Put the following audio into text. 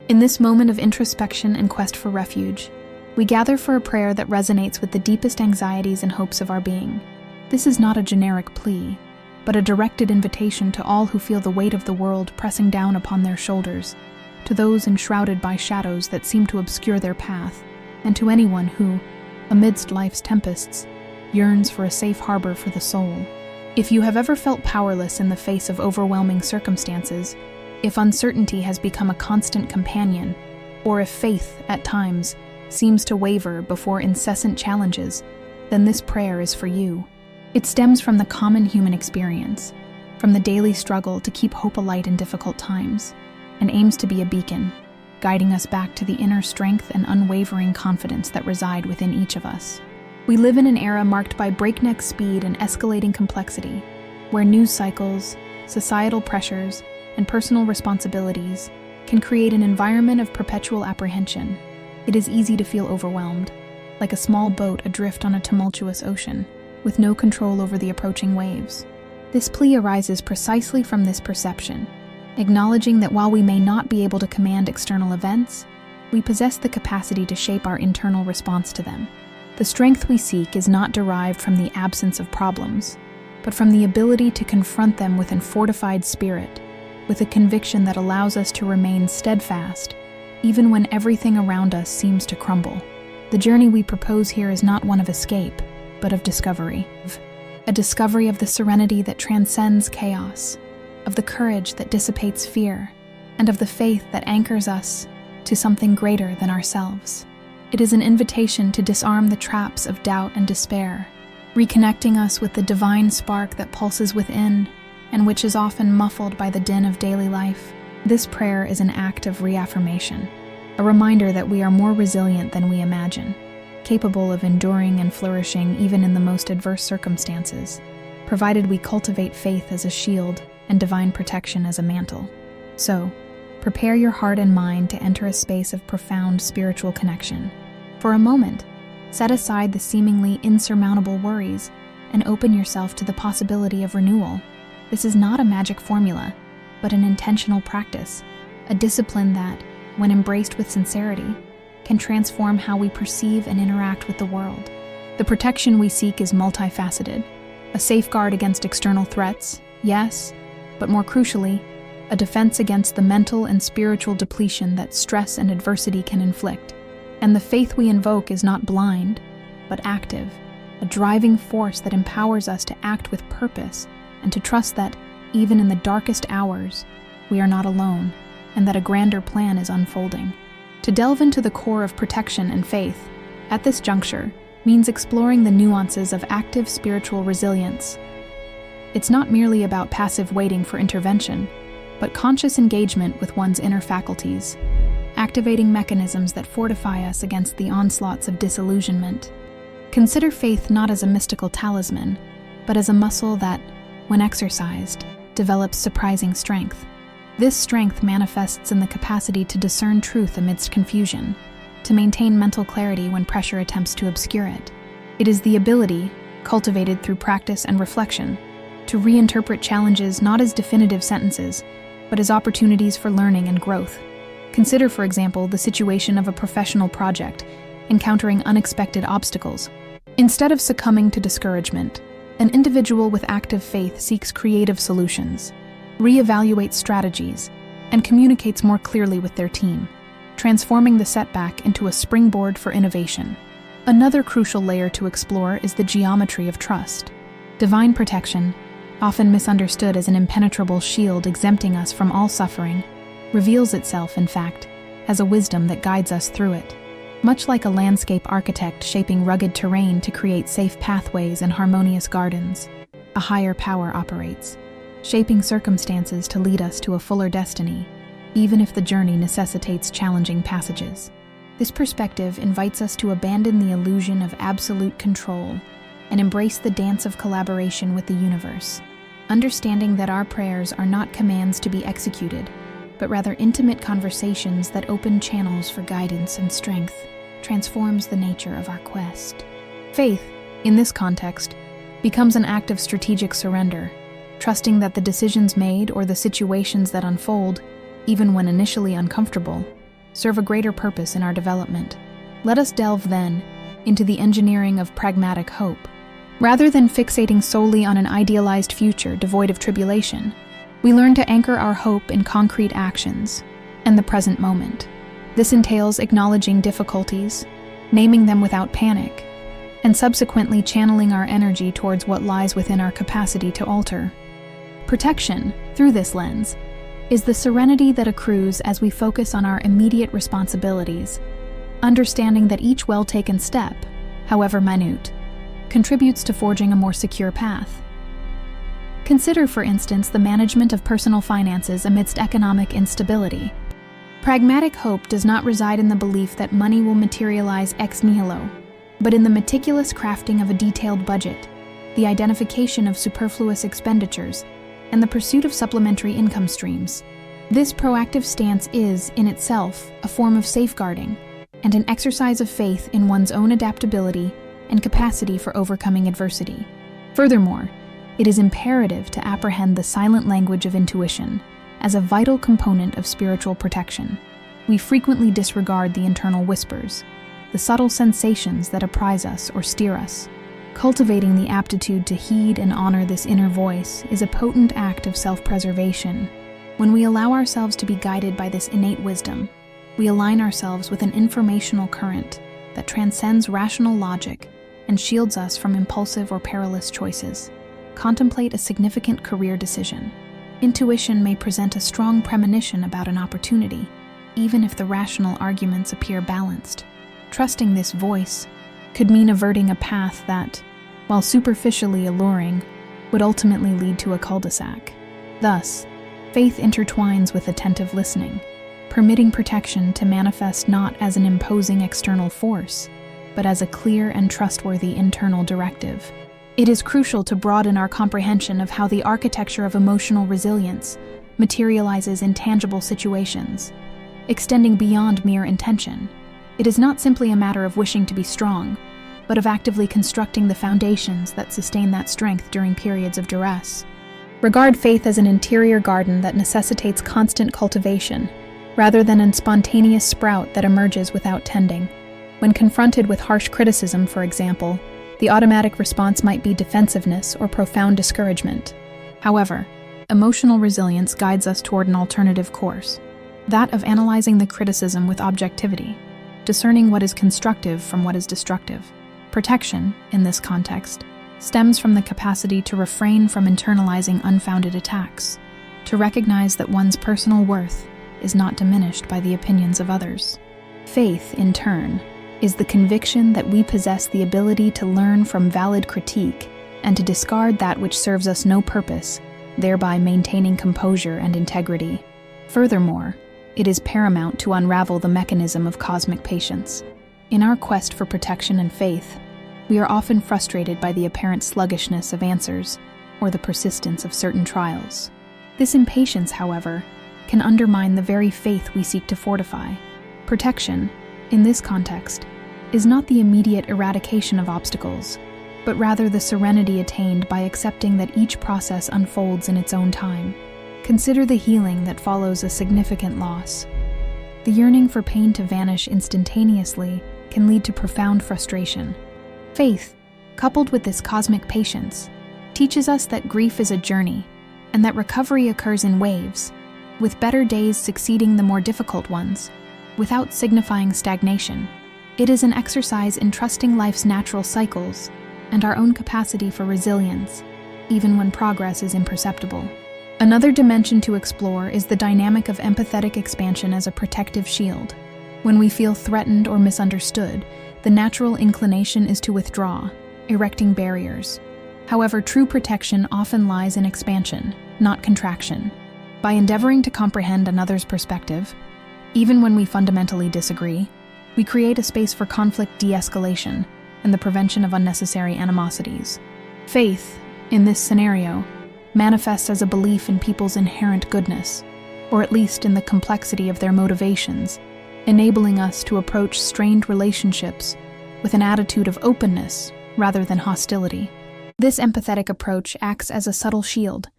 In this moment of introspection and quest for refuge, we gather for a prayer that resonates with the deepest anxieties and hopes of our being. This is not a generic plea, but a directed invitation to all who feel the weight of the world pressing down upon their shoulders, to those enshrouded by shadows that seem to obscure their path, and to anyone who, amidst life's tempests, yearns for a safe harbor for the soul. If you have ever felt powerless in the face of overwhelming circumstances, if uncertainty has become a constant companion, or if faith, at times, seems to waver before incessant challenges, then this prayer is for you. It stems from the common human experience, from the daily struggle to keep hope alight in difficult times, and aims to be a beacon, guiding us back to the inner strength and unwavering confidence that reside within each of us. We live in an era marked by breakneck speed and escalating complexity, where news cycles, societal pressures, and personal responsibilities can create an environment of perpetual apprehension. It is easy to feel overwhelmed, like a small boat adrift on a tumultuous ocean, with no control over the approaching waves. This plea arises precisely from this perception, acknowledging that while we may not be able to command external events, we possess the capacity to shape our internal response to them. The strength we seek is not derived from the absence of problems, but from the ability to confront them with a fortified spirit, with a conviction that allows us to remain steadfast, even when everything around us seems to crumble. The journey we propose here is not one of escape, but of discovery. A discovery of the serenity that transcends chaos, of the courage that dissipates fear, and of the faith that anchors us to something greater than ourselves. It is an invitation to disarm the traps of doubt and despair, reconnecting us with the divine spark that pulses within and which is often muffled by the din of daily life. This prayer is an act of reaffirmation, a reminder that we are more resilient than we imagine, capable of enduring and flourishing even in the most adverse circumstances, provided we cultivate faith as a shield and divine protection as a mantle. So, prepare your heart and mind to enter a space of profound spiritual connection. For a moment, set aside the seemingly insurmountable worries and open yourself to the possibility of renewal. This is not a magic formula, but an intentional practice, a discipline that, when embraced with sincerity, can transform how we perceive and interact with the world. The protection we seek is multifaceted, a safeguard against external threats, yes, but more crucially, a defense against the mental and spiritual depletion that stress and adversity can inflict. And the faith we invoke is not blind, but active, a driving force that empowers us to act with purpose and to trust that, even in the darkest hours, we are not alone, and that a grander plan is unfolding. To delve into the core of protection and faith, at this juncture, means exploring the nuances of active spiritual resilience. It's not merely about passive waiting for intervention, but conscious engagement with one's inner faculties, activating mechanisms that fortify us against the onslaughts of disillusionment. Consider faith not as a mystical talisman, but as a muscle that, when exercised, develops surprising strength. This strength manifests in the capacity to discern truth amidst confusion, to maintain mental clarity when pressure attempts to obscure it. It is the ability, cultivated through practice and reflection, to reinterpret challenges not as definitive sentences, but as opportunities for learning and growth. Consider, for example, the situation of a professional project, encountering unexpected obstacles. Instead of succumbing to discouragement, an individual with active faith seeks creative solutions, reevaluates strategies, and communicates more clearly with their team, transforming the setback into a springboard for innovation. Another crucial layer to explore is the geometry of trust. Divine protection, often misunderstood as an impenetrable shield exempting us from all suffering, reveals itself, in fact, as a wisdom that guides us through it. Much like a landscape architect shaping rugged terrain to create safe pathways and harmonious gardens, a higher power operates, shaping circumstances to lead us to a fuller destiny, even if the journey necessitates challenging passages. This perspective invites us to abandon the illusion of absolute control and embrace the dance of collaboration with the universe, understanding that our prayers are not commands to be executed, but rather intimate conversations that open channels for guidance and strength, transforms the nature of our quest. Faith, in this context, becomes an act of strategic surrender, trusting that the decisions made or the situations that unfold, even when initially uncomfortable, serve a greater purpose in our development. Let us delve, then, into the engineering of pragmatic hope. Rather than fixating solely on an idealized future devoid of tribulation, we learn to anchor our hope in concrete actions and the present moment. This entails acknowledging difficulties, naming them without panic, and subsequently channeling our energy towards what lies within our capacity to alter. Protection, through this lens, is the serenity that accrues as we focus on our immediate responsibilities, understanding that each well-taken step, however minute, contributes to forging a more secure path. Consider, for instance, the management of personal finances amidst economic instability. Pragmatic hope does not reside in the belief that money will materialize ex nihilo, but in the meticulous crafting of a detailed budget, the identification of superfluous expenditures, and the pursuit of supplementary income streams. This proactive stance is, in itself, a form of safeguarding and an exercise of faith in one's own adaptability and capacity for overcoming adversity. Furthermore, it is imperative to apprehend the silent language of intuition as a vital component of spiritual protection. We frequently disregard the internal whispers, the subtle sensations that apprise us or steer us. Cultivating the aptitude to heed and honor this inner voice is a potent act of self-preservation. When we allow ourselves to be guided by this innate wisdom, we align ourselves with an informational current that transcends rational logic and shields us from impulsive or perilous choices. Contemplate a significant career decision. Intuition may present a strong premonition about an opportunity, even if the rational arguments appear balanced. Trusting this voice could mean averting a path that, while superficially alluring, would ultimately lead to a cul-de-sac. Thus, faith intertwines with attentive listening, permitting protection to manifest not as an imposing external force, but as a clear and trustworthy internal directive. It is crucial to broaden our comprehension of how the architecture of emotional resilience materializes in tangible situations, extending beyond mere intention. It is not simply a matter of wishing to be strong, but of actively constructing the foundations that sustain that strength during periods of duress. Regard faith as an interior garden that necessitates constant cultivation, rather than a spontaneous sprout that emerges without tending. When confronted with harsh criticism, for example, the automatic response might be defensiveness or profound discouragement. However, emotional resilience guides us toward an alternative course, that of analyzing the criticism with objectivity, discerning what is constructive from what is destructive. Protection, in this context, stems from the capacity to refrain from internalizing unfounded attacks, to recognize that one's personal worth is not diminished by the opinions of others. Faith, in turn, is the conviction that we possess the ability to learn from valid critique and to discard that which serves us no purpose, thereby maintaining composure and integrity. Furthermore, it is paramount to unravel the mechanism of cosmic patience. In our quest for protection and faith, we are often frustrated by the apparent sluggishness of answers or the persistence of certain trials. This impatience, however, can undermine the very faith we seek to fortify. Protection, in this context, is not the immediate eradication of obstacles, but rather the serenity attained by accepting that each process unfolds in its own time. Consider the healing that follows a significant loss. The yearning for pain to vanish instantaneously can lead to profound frustration. Faith, coupled with this cosmic patience, teaches us that grief is a journey and that recovery occurs in waves, with better days succeeding the more difficult ones, without signifying stagnation. It is an exercise in trusting life's natural cycles and our own capacity for resilience, even when progress is imperceptible. Another dimension to explore is the dynamic of empathetic expansion as a protective shield. When we feel threatened or misunderstood, the natural inclination is to withdraw, erecting barriers. However, true protection often lies in expansion, not contraction. By endeavoring to comprehend another's perspective, even when we fundamentally disagree, we create a space for conflict de-escalation and the prevention of unnecessary animosities. Faith, in this scenario, manifests as a belief in people's inherent goodness, or at least in the complexity of their motivations, enabling us to approach strained relationships with an attitude of openness rather than hostility. This empathetic approach acts as a subtle shield,